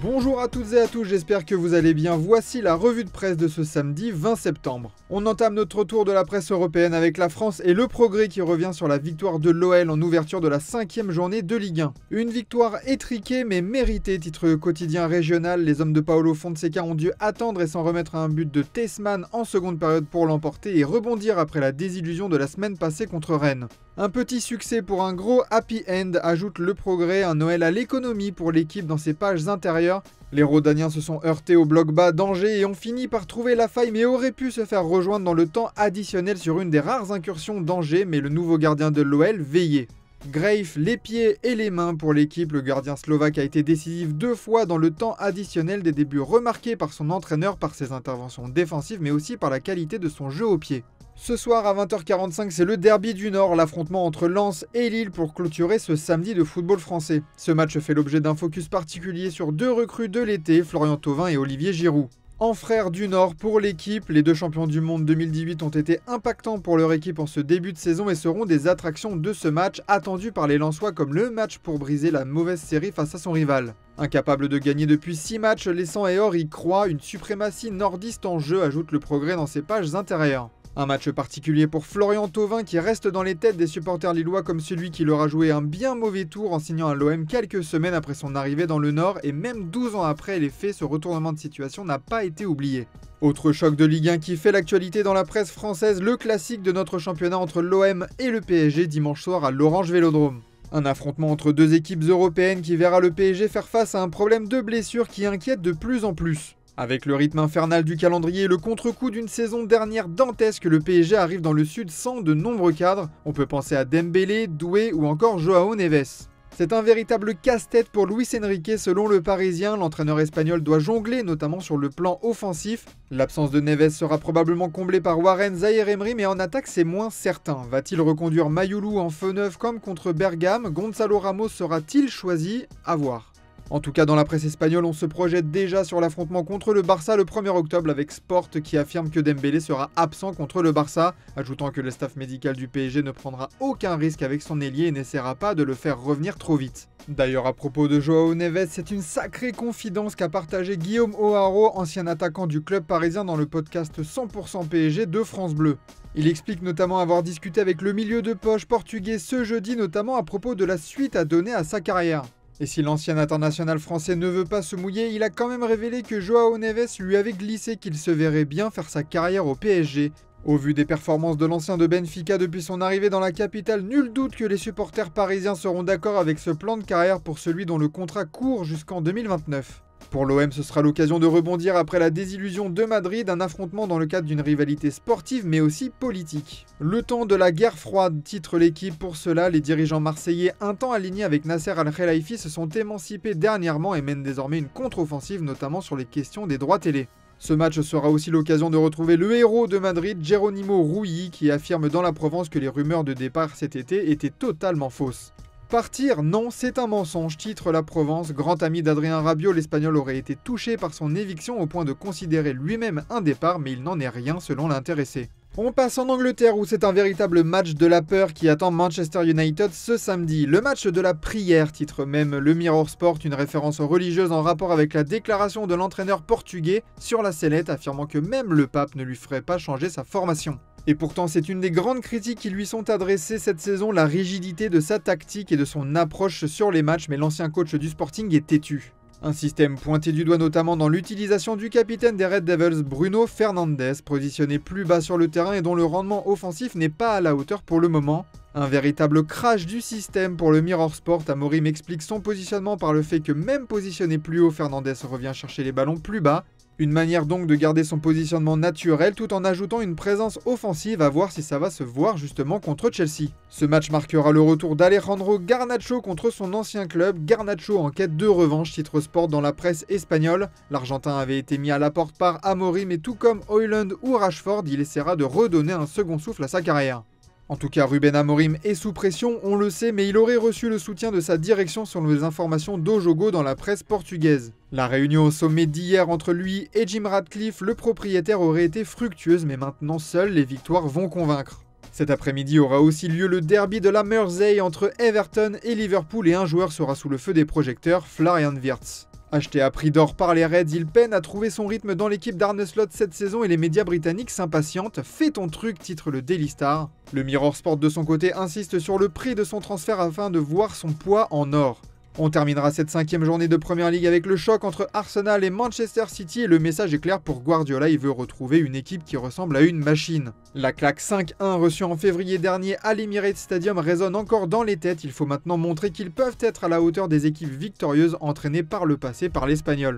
Bonjour à toutes et à tous, j'espère que vous allez bien. Voici la revue de presse de ce samedi 20 septembre. On entame notre tour de la presse européenne avec la France et le Progrès qui revient sur la victoire de l'OL en ouverture de la 5e journée de Ligue 1. Une victoire étriquée mais méritée, titre le quotidien régional. Les hommes de Paulo Fonseca ont dû attendre et s'en remettre à un but de Tessman en seconde période pour l'emporter et rebondir après la désillusion de la semaine passée contre Rennes. Un petit succès pour un gros happy end, ajoute le Progrès, un Noël à l'économie pour l'équipe dans ses pages intérieures. Les Rhodaniens se sont heurtés au bloc bas d'Angers et ont fini par trouver la faille mais auraient pu se faire rejoindre dans le temps additionnel sur une des rares incursions d'Angers, mais le nouveau gardien de l'OL veillait. Greif, les pieds et les mains pour l'équipe, le gardien slovaque a été décisif 2 fois dans le temps additionnel, des débuts remarqués par son entraîneur par ses interventions défensives mais aussi par la qualité de son jeu au pied. Ce soir à 20h45, c'est le derby du Nord, l'affrontement entre Lens et Lille pour clôturer ce samedi de football français. Ce match fait l'objet d'un focus particulier sur 2 recrues de l'été, Florian Thauvin et Olivier Giroud. En frères du Nord pour l'équipe, les 2 champions du monde 2018 ont été impactants pour leur équipe en ce début de saison et seront des attractions de ce match, attendu par les Lensois comme le match pour briser la mauvaise série face à son rival. Incapable de gagner depuis 6 matchs, les 100 et or y croient, une suprématie nordiste en jeu, ajoute le Progrès dans ses pages intérieures. Un match particulier pour Florian Thauvin qui reste dans les têtes des supporters lillois comme celui qui leur a joué un bien mauvais tour en signant à l'OM quelques semaines après son arrivée dans le Nord et même 12 ans après les faits, ce retournement de situation n'a pas été oublié. Autre choc de Ligue 1 qui fait l'actualité dans la presse française, le classique de notre championnat entre l'OM et le PSG dimanche soir à l'Orange Vélodrome. Un affrontement entre 2 équipes européennes qui verra le PSG faire face à un problème de blessure qui inquiète de plus en plus. Avec le rythme infernal du calendrier et le contre-coup d'une saison dernière dantesque, le PSG arrive dans le sud sans de nombreux cadres. On peut penser à Dembélé, Doué ou encore Joao Neves. C'est un véritable casse-tête pour Luis Enrique selon le Parisien. L'entraîneur espagnol doit jongler notamment sur le plan offensif. L'absence de Neves sera probablement comblée par Warren Zaïre-Emery, mais en attaque c'est moins certain. Va-t-il reconduire Mayoulou en feu neuf comme contre Bergame? Gonzalo Ramos sera-t-il choisi? À voir. En tout cas, dans la presse espagnole, on se projette déjà sur l'affrontement contre le Barça le 1er octobre avec Sport qui affirme que Dembélé sera absent contre le Barça, ajoutant que le staff médical du PSG ne prendra aucun risque avec son ailier et n'essaiera pas de le faire revenir trop vite. D'ailleurs, à propos de Joao Neves, c'est une sacrée confidence qu'a partagé Guillaume O'Haraud, ancien attaquant du club parisien dans le podcast 100% PSG de France Bleu. Il explique notamment avoir discuté avec le milieu de poche portugais ce jeudi, notamment à propos de la suite à donner à sa carrière. Et si l'ancien international français ne veut pas se mouiller, il a quand même révélé que Joao Neves lui avait glissé qu'il se verrait bien faire sa carrière au PSG. Au vu des performances de l'ancien de Benfica depuis son arrivée dans la capitale, nul doute que les supporters parisiens seront d'accord avec ce plan de carrière pour celui dont le contrat court jusqu'en 2029. Pour l'OM, ce sera l'occasion de rebondir après la désillusion de Madrid, un affrontement dans le cadre d'une rivalité sportive mais aussi politique. Le temps de la guerre froide, titre l'équipe. Pour cela, les dirigeants marseillais, un temps alignés avec Nasser Al-Khelaifi, se sont émancipés dernièrement et mènent désormais une contre-offensive, notamment sur les questions des droits télé. Ce match sera aussi l'occasion de retrouver le héros de Madrid, Geronimo Rulli, qui affirme dans la Provence que les rumeurs de départ cet été étaient totalement fausses. Partir, non, c'est un mensonge, titre la Provence. Grand ami d'Adrien Rabiot, l'Espagnol aurait été touché par son éviction au point de considérer lui-même un départ, mais il n'en est rien selon l'intéressé. On passe en Angleterre où c'est un véritable match de la peur qui attend Manchester United ce samedi. Le match de la prière, titre même le Mirror Sport, une référence religieuse en rapport avec la déclaration de l'entraîneur portugais sur la sellette, affirmant que même le pape ne lui ferait pas changer sa formation. Et pourtant, c'est une des grandes critiques qui lui sont adressées cette saison, la rigidité de sa tactique et de son approche sur les matchs, mais l'ancien coach du Sporting est têtu. Un système pointé du doigt notamment dans l'utilisation du capitaine des Red Devils, Bruno Fernandes, positionné plus bas sur le terrain et dont le rendement offensif n'est pas à la hauteur pour le moment. Un véritable crash du système pour le Mirror Sport. Amorim explique son positionnement par le fait que même positionné plus haut, Fernandes revient chercher les ballons plus bas. Une manière donc de garder son positionnement naturel tout en ajoutant une présence offensive, à voir si ça va se voir justement contre Chelsea. Ce match marquera le retour d'Alejandro Garnacho contre son ancien club. Garnacho en quête de revanche, titre Sport dans la presse espagnole. L'Argentin avait été mis à la porte par Amorim et tout comme Højlund ou Rashford, il essaiera de redonner un second souffle à sa carrière. En tout cas, Ruben Amorim est sous pression, on le sait, mais il aurait reçu le soutien de sa direction selon les informations d'Ojogo dans la presse portugaise. La réunion au sommet d'hier entre lui et Jim Ratcliffe, le propriétaire, aurait été fructueuse, mais maintenant seules les victoires vont convaincre. Cet après-midi aura aussi lieu le derby de la Mersey entre Everton et Liverpool et un joueur sera sous le feu des projecteurs, Florian Wirtz. Acheté à prix d'or par les Reds, il peine à trouver son rythme dans l'équipe d'Arne Slot cette saison et les médias britanniques s'impatientent. Fais ton truc, titre le Daily Star. Le Mirror Sport de son côté insiste sur le prix de son transfert afin de voir son poids en or. On terminera cette 5e journée de Premier League avec le choc entre Arsenal et Manchester City et le message est clair pour Guardiola, il veut retrouver une équipe qui ressemble à une machine. La claque 5-1 reçue en février dernier à l'Emirates Stadium résonne encore dans les têtes, il faut maintenant montrer qu'ils peuvent être à la hauteur des équipes victorieuses entraînées par le passé par l'Espagnol.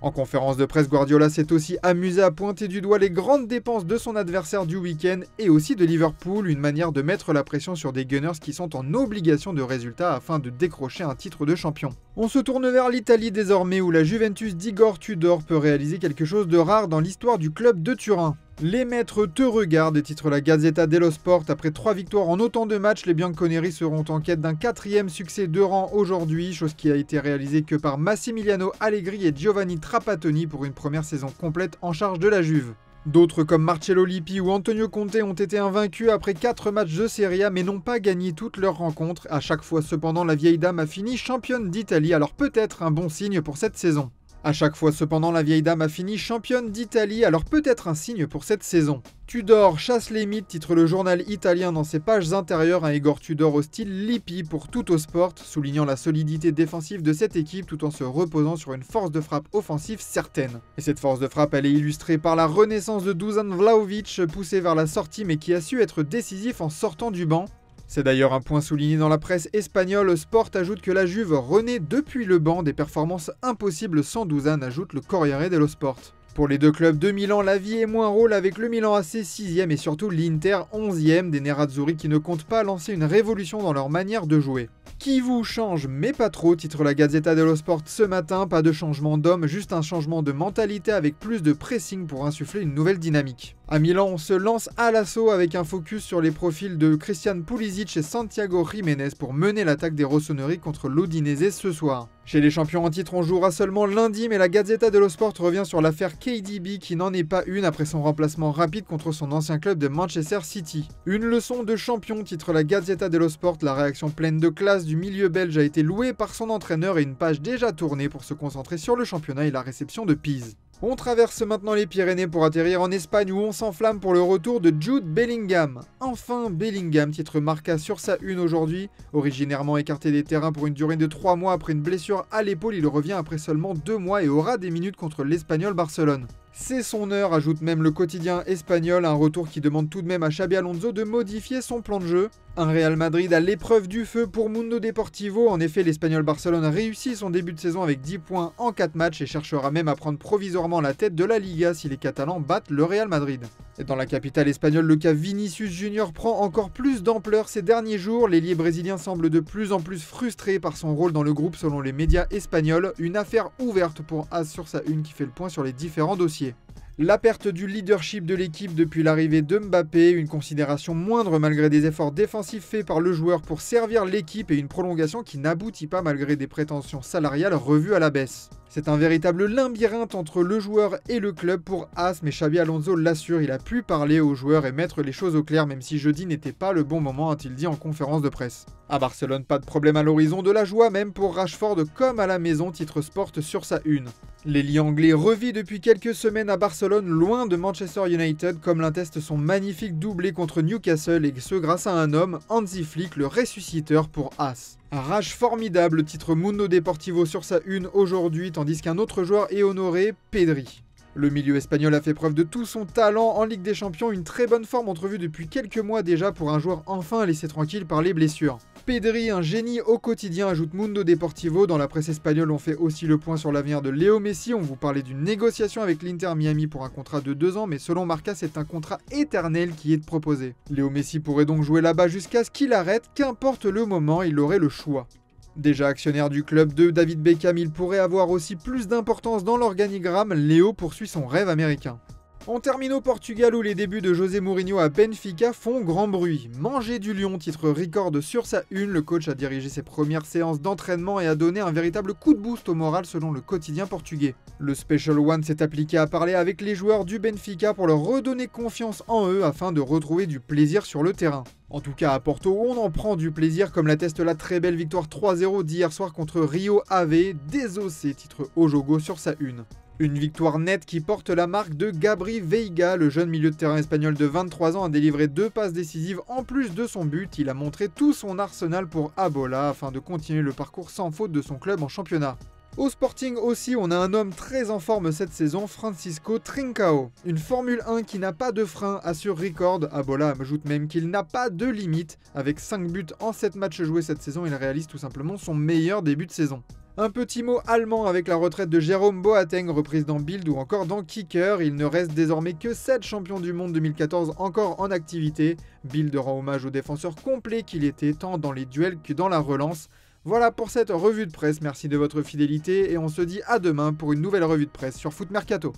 En conférence de presse, Guardiola s'est aussi amusé à pointer du doigt les grandes dépenses de son adversaire du week-end et aussi de Liverpool, une manière de mettre la pression sur des Gunners qui sont en obligation de résultat afin de décrocher un titre de champion. On se tourne vers l'Italie désormais où la Juventus d'Igor Tudor peut réaliser quelque chose de rare dans l'histoire du club de Turin. Les maîtres te regardent, titre la Gazzetta dello Sport. Après 3 victoires en autant de matchs, les Bianconeri seront en quête d'un 4e succès de rang aujourd'hui, chose qui a été réalisée que par Massimiliano Allegri et Giovanni Trapattoni pour une première saison complète en charge de la Juve. D'autres comme Marcello Lippi ou Antonio Conte ont été invaincus après 4 matchs de Serie A mais n'ont pas gagné toutes leurs rencontres. À chaque fois cependant, la vieille dame a fini championne d'Italie, alors peut-être un bon signe pour cette saison. À chaque fois cependant, la vieille dame a fini championne d'Italie, alors peut-être un signe pour cette saison. Tudor chasse les mythes, titre le journal italien dans ses pages intérieures, un Igor Tudor au style Lippi pour Tuttosport, soulignant la solidité défensive de cette équipe tout en se reposant sur une force de frappe offensive certaine. Et cette force de frappe, elle est illustrée par la renaissance de Dusan Vlahovic, poussé vers la sortie mais qui a su être décisif en sortant du banc. C'est d'ailleurs un point souligné dans la presse espagnole. Sport ajoute que la Juve renaît depuis le banc, des performances impossibles sans Dusan, ajoute le Corriere dello Sport. Pour les deux clubs de Milan, la vie est moins rôle avec le Milan AC 6e et surtout l'Inter 11e, des Nerazzurri qui ne comptent pas lancer une révolution dans leur manière de jouer. Qui vous change mais pas trop, titre la Gazzetta dello Sport ce matin, pas de changement d'homme, juste un changement de mentalité avec plus de pressing pour insuffler une nouvelle dynamique. À Milan, on se lance à l'assaut avec un focus sur les profils de Christian Pulisic et Santiago Jiménez pour mener l'attaque des Rossoneri contre l'Udinese ce soir. Chez les champions en titre, on jouera seulement lundi, mais la Gazzetta dello Sport revient sur l'affaire KDB qui n'en est pas une après son remplacement rapide contre son ancien club de Manchester City. Une leçon de champion, titre la Gazzetta dello Sport, la réaction pleine de classe du milieu belge a été louée par son entraîneur et une page déjà tournée pour se concentrer sur le championnat et la réception de Pise. On traverse maintenant les Pyrénées pour atterrir en Espagne où on s'enflamme pour le retour de Jude Bellingham. Enfin Bellingham, titre Marca sur sa une aujourd'hui. Originairement écarté des terrains pour une durée de 3 mois après une blessure à l'épaule, il revient après seulement 2 mois et aura des minutes contre l'Espagnol Barcelone. C'est son heure, ajoute même le quotidien espagnol, un retour qui demande tout de même à Xabi Alonso de modifier son plan de jeu. Un Real Madrid à l'épreuve du feu pour Mundo Deportivo. En effet, l'Espagnol Barcelone réussit son début de saison avec 10 points en 4 matchs et cherchera même à prendre provisoirement la tête de la Liga si les Catalans battent le Real Madrid. Et dans la capitale espagnole, le cas Vinicius Junior prend encore plus d'ampleur ces derniers jours. L'ailier brésilien semble de plus en plus frustré par son rôle dans le groupe selon les médias espagnols. Une affaire ouverte pour AS sur sa une qui fait le point sur les différents dossiers. La perte du leadership de l'équipe depuis l'arrivée de Mbappé, une considération moindre malgré des efforts défensifs faits par le joueur pour servir l'équipe et une prolongation qui n'aboutit pas malgré des prétentions salariales revues à la baisse. C'est un véritable labyrinthe entre le joueur et le club pour AS, mais Xabi Alonso l'assure, il a pu parler aux joueurs et mettre les choses au clair même si jeudi n'était pas le bon moment, a-t-il dit en conférence de presse. À Barcelone, pas de problème à l'horizon, de la joie même pour Rashford comme à la maison, titre Sport sur sa une. L'ailier anglais revit depuis quelques semaines à Barcelone, loin de Manchester United, comme l'atteste son magnifique doublé contre Newcastle et ce grâce à un homme, Hansi Flick, le ressusciteur pour AS. Un rage formidable, titre Mundo Deportivo sur sa une aujourd'hui, tandis qu'un autre joueur est honoré, Pedri. Le milieu espagnol a fait preuve de tout son talent en Ligue des Champions, une très bonne forme entrevue depuis quelques mois déjà pour un joueur enfin laissé tranquille par les blessures. Pedri, un génie au quotidien, ajoute Mundo Deportivo. Dans la presse espagnole, on fait aussi le point sur l'avenir de Léo Messi. On vous parlait d'une négociation avec l'Inter Miami pour un contrat de 2 ans, mais selon Marca, c'est un contrat éternel qui est proposé. Léo Messi pourrait donc jouer là-bas jusqu'à ce qu'il arrête, qu'importe le moment, il aurait le choix. Déjà actionnaire du club de David Beckham, il pourrait avoir aussi plus d'importance dans l'organigramme. Léo poursuit son rêve américain. On termine au Portugal où les débuts de José Mourinho à Benfica font grand bruit. Manger du lion, titre Record sur sa une, le coach a dirigé ses premières séances d'entraînement et a donné un véritable coup de boost au moral selon le quotidien portugais. Le Special One s'est appliqué à parler avec les joueurs du Benfica pour leur redonner confiance en eux afin de retrouver du plaisir sur le terrain. En tout cas à Porto, on en prend du plaisir comme l'atteste la très belle victoire 3-0 d'hier soir contre Rio Ave, désossé, titre Ojogo sur sa une. Une victoire nette qui porte la marque de Gabri Veiga, le jeune milieu de terrain espagnol de 23 ans a délivré 2 passes décisives en plus de son but. Il a montré tout son arsenal pour Abola afin de continuer le parcours sans faute de son club en championnat. Au Sporting aussi, on a un homme très en forme cette saison, Francisco Trincao. Une Formule 1 qui n'a pas de frein, assure Record. Abola ajoute même qu'il n'a pas de limite. Avec 5 buts en 7 matchs joués cette saison, il réalise tout simplement son meilleur début de saison. Un petit mot allemand avec la retraite de Jérôme Boateng, reprise dans Bild ou encore dans Kicker. Il ne reste désormais que 7 champions du monde 2014 encore en activité. Bild rend hommage au défenseur complet qu'il était tant dans les duels que dans la relance. Voilà pour cette revue de presse, merci de votre fidélité et on se dit à demain pour une nouvelle revue de presse sur Foot Mercato.